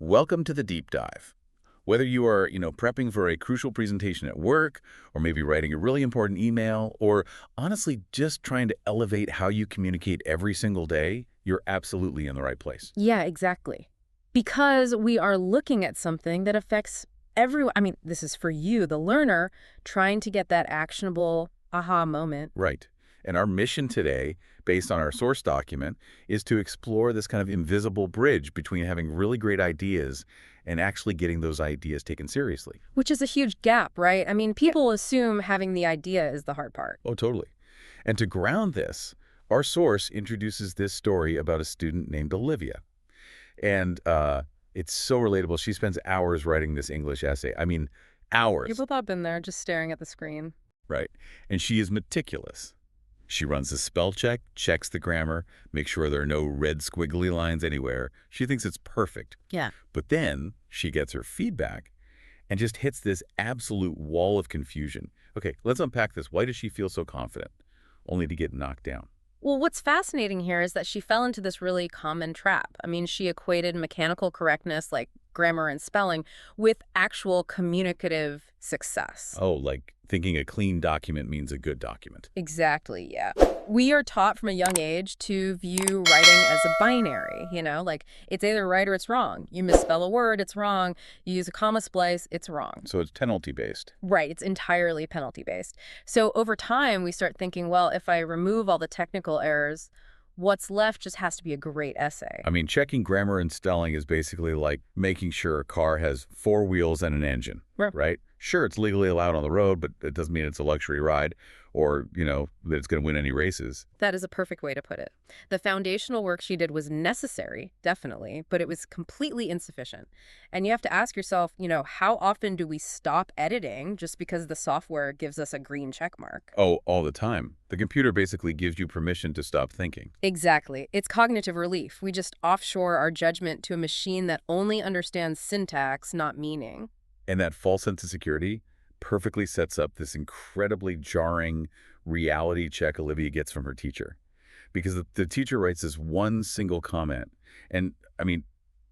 Welcome to the deep dive. Whether you are, prepping for a crucial presentation at work, or maybe writing a really important email, or honestly just trying to elevate how you communicate every single day, you're absolutely in the right place. Yeah, exactly. Because we are looking at something that affects everyone. I mean, this is for you, the learner, trying to get that actionable aha moment. Right. And our mission today, based on our source document, is to explore this kind of invisible bridge between having really great ideas and actually getting those ideas taken seriously. Which is a huge gap, right? I mean, people assume having the idea is the hard part. Oh, totally. And to ground this, our source introduces this story about a student named Olivia. And it's so relatable. She spends hours writing this English essay. I mean, You hours, both have been there just staring at the screen. right? And she is meticulous. She runs a spell check, checks the grammar, makes sure there are no red squiggly lines anywhere. She thinks it's perfect. Yeah. But then she gets her feedback and just hits this absolute wall of confusion. Okay, let's unpack this. Why does she feel so confident, only to get knocked down? Well, what's fascinating here is that she fell into this really common trap. I mean, she equated mechanical correctness, like grammar and spelling, with actual communicative success. Oh, like thinking a clean document means a good document. Exactly, yeah. We are taught from a young age to view writing as a binary, like it's either right or it's wrong. You misspell a word, it's wrong. You use a comma splice, it's wrong. So it's penalty-based. Right, it's entirely penalty-based. So over time, we start thinking, well, if I remove all the technical errors, what's left just has to be a great essay. I mean, checking grammar and spelling is basically like making sure a car has four wheels and an engine, Right. right? Sure, it's legally allowed on the road, but it doesn't mean it's a luxury ride or, that it's going to win any races. That is a perfect way to put it. The foundational work she did was necessary, definitely, but it was completely insufficient. And you have to ask yourself, how often do we stop editing just because the software gives us a green check mark? Oh, all the time. The computer basically gives you permission to stop thinking. Exactly. It's cognitive relief. We just offshore our judgment to a machine that only understands syntax, not meaning. And that false sense of security perfectly sets up this incredibly jarring reality check Olivia gets from her teacher. Because the teacher writes this one single comment. And, I mean,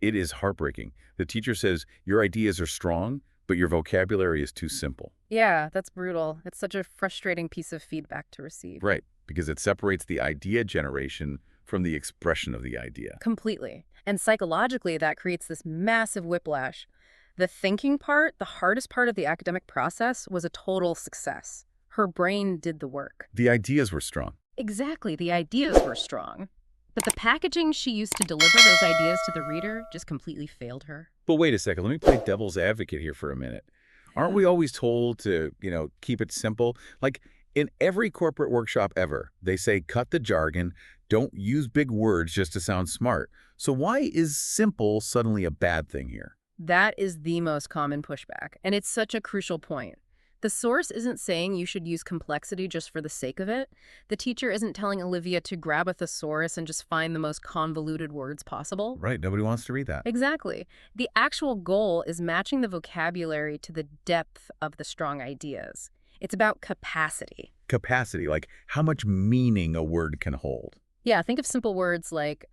it is heartbreaking. The teacher says, your ideas are strong, but your vocabulary is too simple. Yeah, that's brutal. It's such a frustrating piece of feedback to receive. Right, because it separates the idea generation from the expression of the idea. Completely. And psychologically, that creates this massive whiplash. The thinking part, the hardest part of the academic process, was a total success. Her brain did the work. The ideas were strong. Exactly, the ideas were strong. But the packaging she used to deliver those ideas to the reader just completely failed her. But wait a second, let me play devil's advocate here for a minute. Aren't we always told to, keep it simple? Like in every corporate workshop ever, they say cut the jargon, don't use big words just to sound smart. So why is simple suddenly a bad thing here? That is the most common pushback, and it's such a crucial point. The source isn't saying you should use complexity just for the sake of it. The teacher isn't telling Olivia to grab a thesaurus and just find the most convoluted words possible. Right, nobody wants to read that. Exactly. The actual goal is matching the vocabulary to the depth of the strong ideas. It's about capacity. Capacity, like how much meaning a word can hold. Yeah, think of simple words like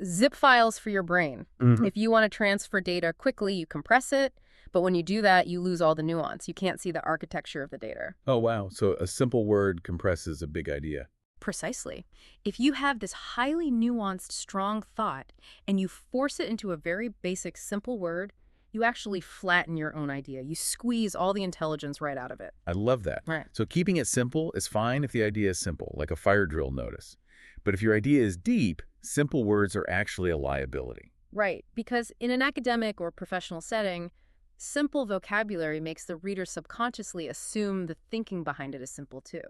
zip files for your brain. If you want to transfer data quickly, you compress it. But when you do that, you lose all the nuance. You can't see the architecture of the data. Oh, wow. So a simple word compresses a big idea. Precisely. If you have this highly nuanced, strong thought, and you force it into a very basic, simple word, you actually flatten your own idea. You squeeze all the intelligence right out of it. I love that. Right. So keeping it simple is fine if the idea is simple, like a fire drill notice. But if your idea is deep, simple words are actually a liability. Right. Because in an academic or professional setting, simple vocabulary makes the reader subconsciously assume the thinking behind it is simple too.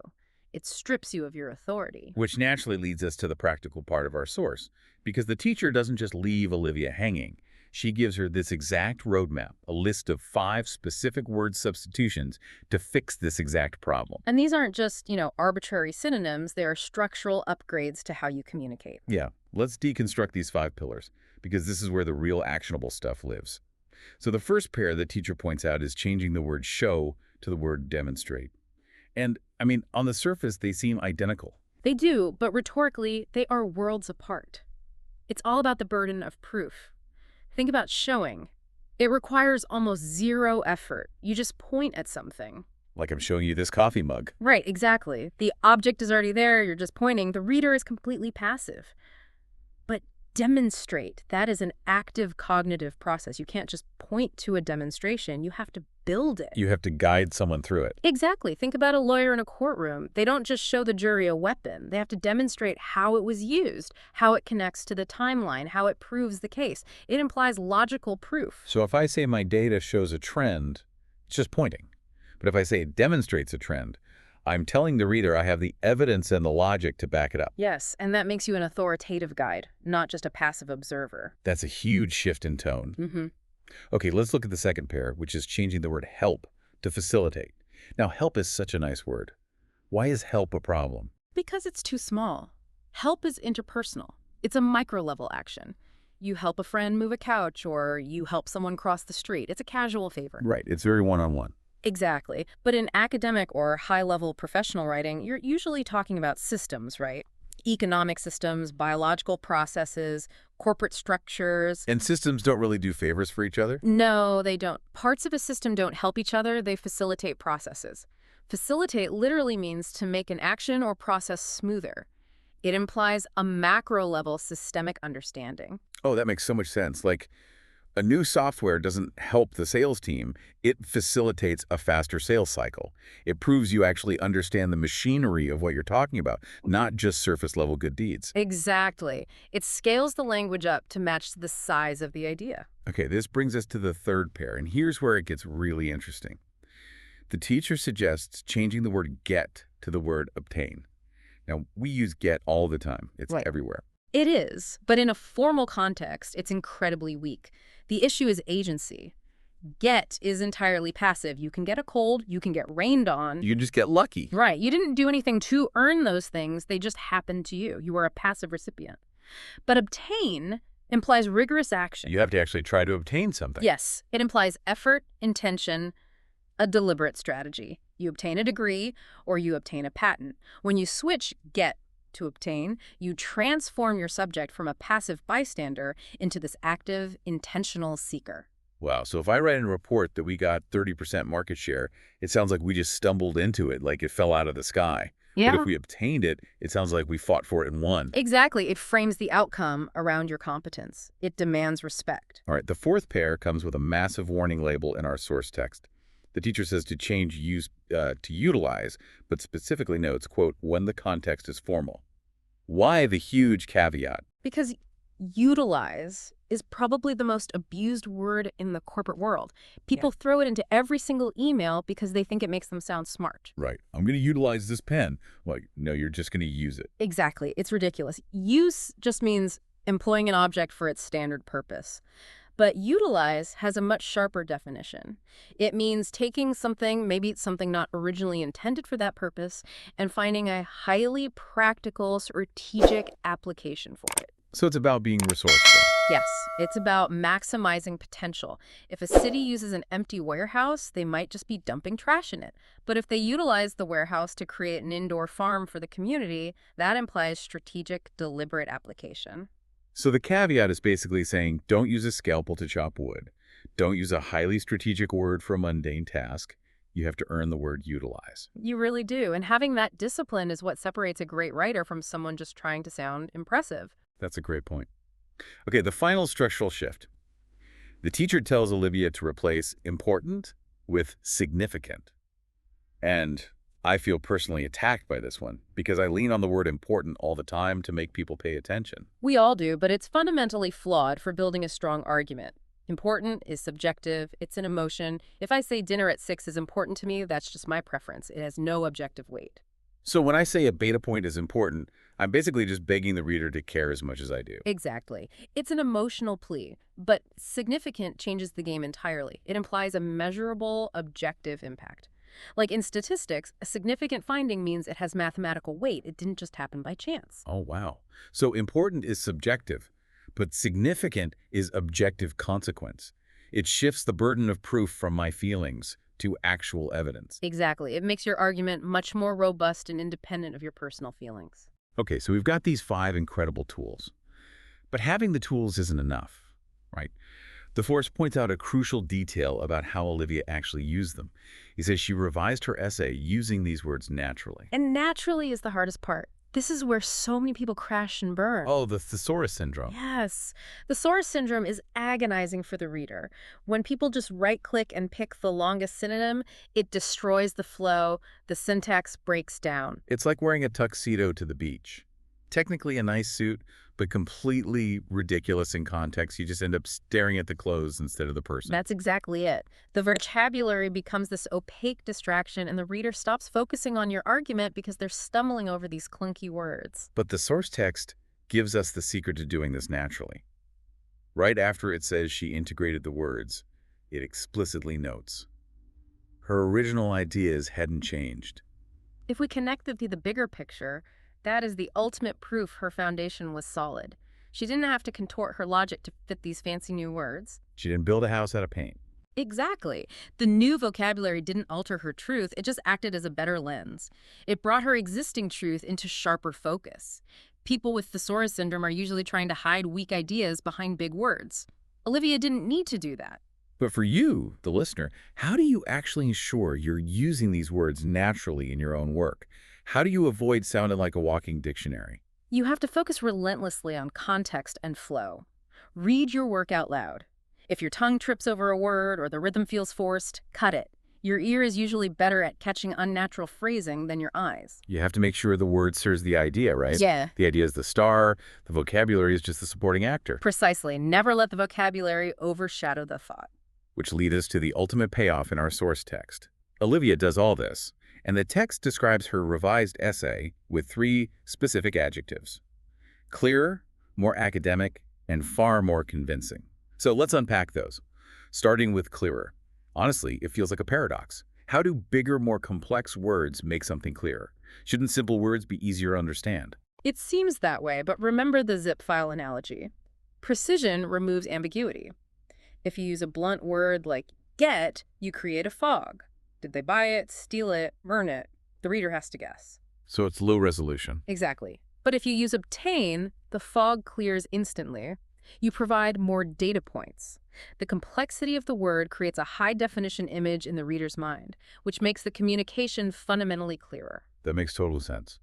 It strips you of your authority. Which naturally leads us to the practical part of our source, because the teacher doesn't just leave Olivia hanging. She gives her this exact roadmap, a list of 5 specific word substitutions to fix this exact problem. And these aren't just, arbitrary synonyms. They are structural upgrades to how you communicate. Yeah, let's deconstruct these 5 pillars, because this is where the real actionable stuff lives. So the first pair the teacher points out is changing the word show to the word demonstrate. And, I mean, on the surface, they seem identical. They do, but rhetorically, they are worlds apart. It's all about the burden of proof. Think about showing. It requires almost zero effort. You just point at something. Like I'm showing you this coffee mug. Right, exactly. The object is already there, you're just pointing. The reader is completely passive. But demonstrate, that is an active cognitive process. You can't just point to a demonstration, you have to build it. You have to guide someone through it. Exactly. Think about a lawyer in a courtroom. They don't just show the jury a weapon. They have to demonstrate how it was used, how it connects to the timeline, how it proves the case. It implies logical proof. So if I say my data shows a trend, it's just pointing. But if I say it demonstrates a trend, I'm telling the reader I have the evidence and the logic to back it up. Yes, and that makes you an authoritative guide, not just a passive observer. That's a huge shift in tone. Mm-hmm. Okay, let's look at the second pair, which is changing the word help to facilitate. Now, help is such a nice word. Why is help a problem? Because it's too small. Help is interpersonal. It's a micro-level action. You help a friend move a couch, or you help someone cross the street. It's a casual favor. Right, it's very one-on-one. Exactly. But in academic or high-level professional writing, you're usually talking about systems, right? Economic systems, biological processes, corporate structures. And systems don't really do favors for each other? No, they don't. Parts of a system don't help each other, they facilitate processes. Facilitate literally means to make an action or process smoother. It implies a macro-level systemic understanding. Oh, that makes so much sense. Like, a new software doesn't help the sales team. It facilitates a faster sales cycle. It proves you actually understand the machinery of what you're talking about, not just surface-level good deeds. Exactly. It scales the language up to match the size of the idea. Okay, this brings us to the third pair, and here's where it gets really interesting. The teacher suggests changing the word get to the word obtain. Now, we use get all the time. It's Right. everywhere. It is, but in a formal context, it's incredibly weak. The issue is agency. Get is entirely passive. You can get a cold, you can get rained on. You can just get lucky. Right. You didn't do anything to earn those things. They just happened to you. You were a passive recipient. But obtain implies rigorous action. You have to actually try to obtain something. Yes. It implies effort, intention, a deliberate strategy. You obtain a degree or you obtain a patent. When you switch get to obtain, you transform your subject from a passive bystander into this active, intentional seeker. Wow, so if I write in a report that we got 30% market share, it sounds like we just stumbled into it, like it fell out of the sky. But if we obtained it, it sounds like we fought for it and won. Exactly. It frames the outcome around your competence. It demands respect. All right, the fourth pair comes with a massive warning label in our source text. The teacher says to change use to utilize, but specifically notes, quote, when the context is formal. Why the huge caveat? Because utilize is probably the most abused word in the corporate world. People throw it into every single email because they think it makes them sound smart. Right. I'm going to utilize this pen. Well, no, you're just going to use it. Exactly. It's ridiculous. Use just means employing an object for its standard purpose. But utilize has a much sharper definition. It means taking something, maybe it's something not originally intended for that purpose, and finding a highly practical, strategic application for it. So it's about being resourceful. Yes, it's about maximizing potential. If a city uses an empty warehouse, they might just be dumping trash in it. But if they utilize the warehouse to create an indoor farm for the community, that implies strategic, deliberate application. So the caveat is basically saying don't use a scalpel to chop wood. Don't use a highly strategic word for a mundane task. You have to earn the word utilize. You really do. And having that discipline is what separates a great writer from someone just trying to sound impressive. That's a great point. Okay, the final structural shift. The teacher tells Olivia to replace important with significant. And I feel personally attacked by this one because I lean on the word important all the time to make people pay attention. We all do, but it's fundamentally flawed for building a strong argument. Important is subjective. It's an emotion. If I say dinner at 6 is important to me, that's just my preference. It has no objective weight. So when I say a beta point is important, I'm basically just begging the reader to care as much as I do. Exactly. It's an emotional plea, but significant changes the game entirely. It implies a measurable, objective impact. Like in statistics, a significant finding means it has mathematical weight. It didn't just happen by chance. Oh, wow. So important is subjective, but significant is objective consequence. It shifts the burden of proof from my feelings to actual evidence. Exactly. It makes your argument much more robust and independent of your personal feelings. Okay, so we've got these 5 incredible tools. But having the tools isn't enough, right? DeForest points out a crucial detail about how Olivia actually used them. He says she revised her essay using these words naturally. And naturally is the hardest part. This is where so many people crash and burn. Oh, the thesaurus syndrome. Yes. The source syndrome is agonizing for the reader. When people just right-click and pick the longest synonym, it destroys the flow, the syntax breaks down. It's like wearing a tuxedo to the beach. Technically a nice suit, but completely ridiculous in context. You just end up staring at the clothes instead of the person. That's exactly it. The vocabulary becomes this opaque distraction, and the reader stops focusing on your argument because they're stumbling over these clunky words. But the source text gives us the secret to doing this naturally. Right after it says she integrated the words, it explicitly notes her original ideas hadn't changed. If we connect it to the bigger picture, that is the ultimate proof her foundation was solid. She didn't have to contort her logic to fit these fancy new words. She didn't build a house out of paint. Exactly. The new vocabulary didn't alter her truth, it just acted as a better lens. It brought her existing truth into sharper focus. People with thesaurus syndrome are usually trying to hide weak ideas behind big words. Olivia didn't need to do that. But for you, the listener, how do you actually ensure you're using these words naturally in your own work? How do you avoid sounding like a walking dictionary? You have to focus relentlessly on context and flow. Read your work out loud. If your tongue trips over a word or the rhythm feels forced, cut it. Your ear is usually better at catching unnatural phrasing than your eyes. You have to make sure the word serves the idea, right? Yeah. The idea is the star, the vocabulary is just the supporting actor. Precisely. Never let the vocabulary overshadow the thought. Which leads us to the ultimate payoff in our source text. Olivia does all this, and the text describes her revised essay with 3 specific adjectives: clearer, more academic, and far more convincing. So let's unpack those, starting with clearer. Honestly, it feels like a paradox. How do bigger, more complex words make something clearer? Shouldn't simple words be easier to understand? It seems that way, but remember the zip file analogy. Precision removes ambiguity. If you use a blunt word like get, you create a fog. Did they buy it, steal it, burn it? The reader has to guess. So it's low resolution. Exactly. But if you use obtain, the fog clears instantly. You provide more data points. The complexity of the word creates a high-definition image in the reader's mind, which makes the communication fundamentally clearer. That makes total sense.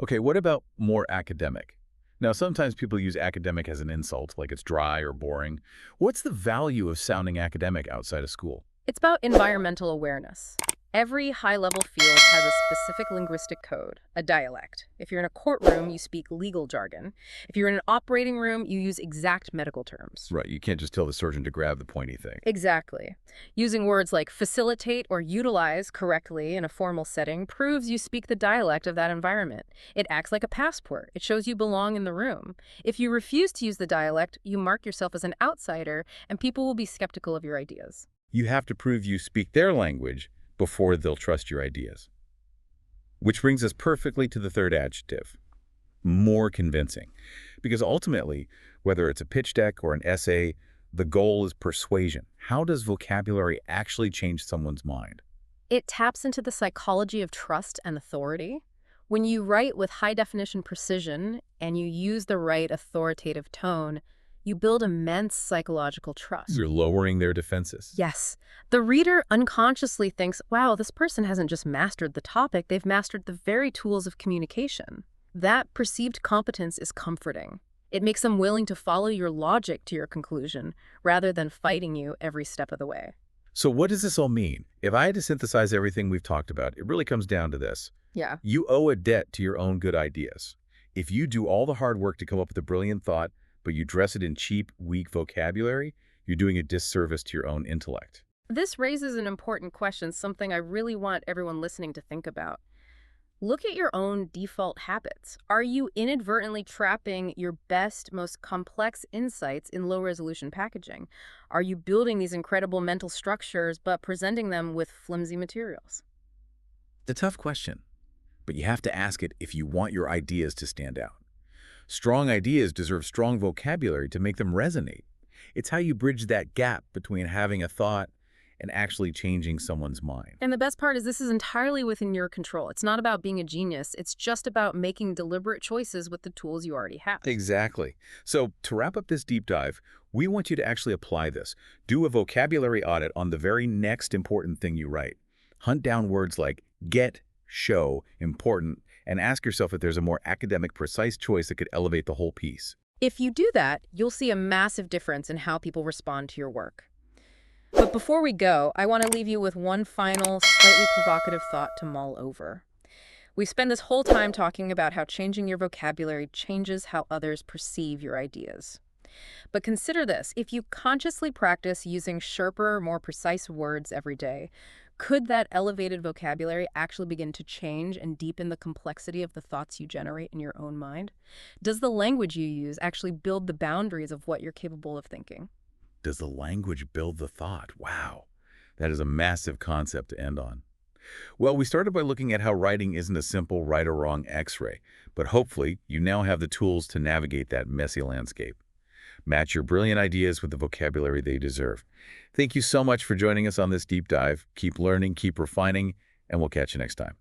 Okay, what about more academic? Now, sometimes people use academic as an insult, like it's dry or boring. What's the value of sounding academic outside of school? It's about environmental awareness. Every high-level field has a specific linguistic code, a dialect. If you're in a courtroom, you speak legal jargon. If you're in an operating room, you use exact medical terms. Right, you can't just tell the surgeon to grab the pointy thing. Exactly. Using words like facilitate or utilize correctly in a formal setting proves you speak the dialect of that environment. It acts like a passport. It shows you belong in the room. If you refuse to use the dialect, you mark yourself as an outsider, and people will be skeptical of your ideas. You have to prove you speak their language before they'll trust your ideas. Which brings us perfectly to the third adjective, more convincing. Because ultimately, whether it's a pitch deck or an essay, the goal is persuasion. How does vocabulary actually change someone's mind? It taps into the psychology of trust and authority. When you write with high-definition precision and you use the right authoritative tone, you build immense psychological trust. You're lowering their defenses. Yes. The reader unconsciously thinks, wow, this person hasn't just mastered the topic, they've mastered the very tools of communication. That perceived competence is comforting. It makes them willing to follow your logic to your conclusion, rather than fighting you every step of the way. So what does this all mean? If I had to synthesize everything we've talked about, it really comes down to this. Yeah. You owe a debt to your own good ideas. If you do all the hard work to come up with a brilliant thought, but you dress it in cheap, weak vocabulary, you're doing a disservice to your own intellect. This raises an important question, something I really want everyone listening to think about. Look at your own default habits. Are you inadvertently trapping your best, most complex insights in low-resolution packaging? Are you building these incredible mental structures but presenting them with flimsy materials? It's a tough question, but you have to ask it if you want your ideas to stand out. Strong ideas deserve strong vocabulary to make them resonate. It's how you bridge that gap between having a thought and actually changing someone's mind. And the best part is this is entirely within your control. It's not about being a genius. It's just about making deliberate choices with the tools you already have. Exactly. So to wrap up this deep dive, we want you to actually apply this. Do a vocabulary audit on the very next important thing you write. Hunt down words like get, show, important, and ask yourself if there's a more academic, precise choice that could elevate the whole piece. If you do that, you'll see a massive difference in how people respond to your work. But before we go, I want to leave you with one final, slightly provocative thought to mull over. We spend this whole time talking about how changing your vocabulary changes how others perceive your ideas. But consider this, if you consciously practice using sharper, more precise words every day, could that elevated vocabulary actually begin to change and deepen the complexity of the thoughts you generate in your own mind? Does the language you use actually build the boundaries of what you're capable of thinking? Does the language build the thought? Wow, that is a massive concept to end on. Well, we started by looking at how writing isn't a simple right or wrong X-ray, but hopefully you now have the tools to navigate that messy landscape. Match your brilliant ideas with the vocabulary they deserve. Thank you so much for joining us on this deep dive. Keep learning, keep refining, and we'll catch you next time.